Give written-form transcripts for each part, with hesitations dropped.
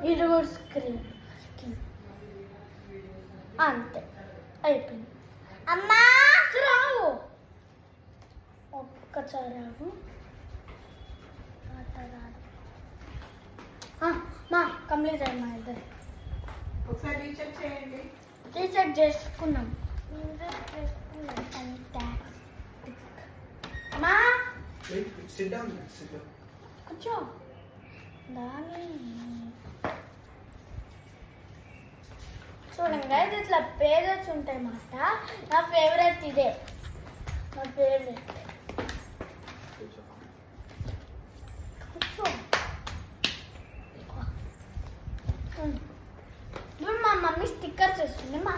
ఇది కూడా స్క్రీన్ అంతే అయిపోయింది. అమ్మా రావు ఒక్కసారి రావు మా కంప్లీట్ అయ్యి మా ఇద్దరు ఒకసారి రీచెక్ చేయండి. రీచెక్ చేసుకున్నాం. మా కూర్చో దాని చూడండి guys, ఇట్లా పేజెస్ ఉంటాయి మాట. నా ఫేవరెట్ ఇదే, నా ఫేవరెట్. కూర్చో ఇప్పుడు మా మమ్మీ స్టిక్కర్స్ వేస్తుంది. మా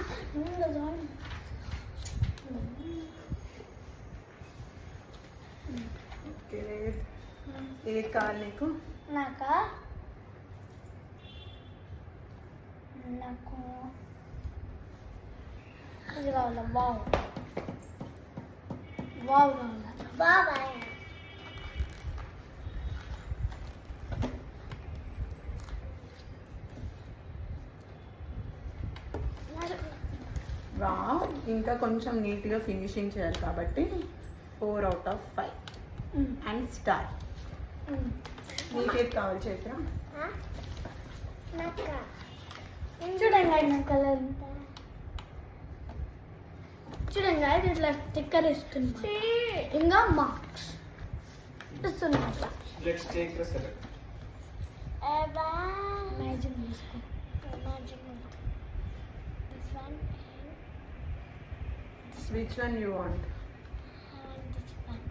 ఓకే, ఏ కావాలి నీకు? నాకు ఇది కావాలా? వావ్ వావ్ కావాలా? బాబాయ్ వావ్, ఇంకా కొంచెం నీట్గా ఫినిషింగ్ చేయాలి కాబట్టి 4 out of 5 అండ్ స్టార్. నీకేది కావాలి చైత్ర? చూడండి నా కలర్ చూడండి guys, ఇట్లా స్టిక్కర్ ఇస్తుంది. ఇంకా మార్క్స్ ఇస్తుంది. Let's take the select. Magic తీసుకో. This one which one you want? and this one.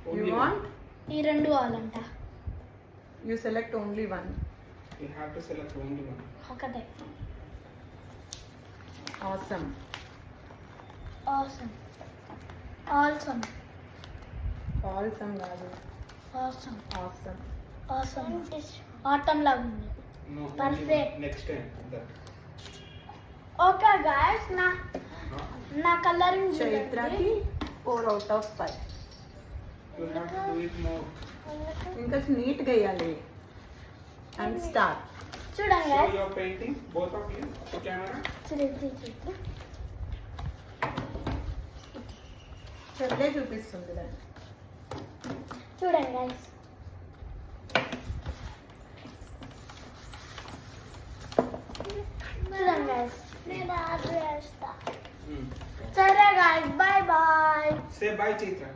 You Only want? ఈ రెండు కావాలంట. You select only one. one. You have to select only one. ఒకటే. Awesome. Awesome. Awesome. ఆల్సమ్ కాదు, Awesome. Awesome. Awesome. Atom లాగా ఉంది. No. only Perfect. one. Next time. That. Okay guys, నా colouring చైత్రకి 4 out of 5. You have to do it more. ఇంకా నీట్గా వేయాలి. And star. చూడండి Show guys. your painting, both of you, to camera. చెల్లే చూపిస్తుంది దాన్ని. చూడండి గైస్. చూడండి గైస్. నేను ఆర్డర్ చేస్తా. Hmm. సరే guys, bye bye. Say bye, Chaitra.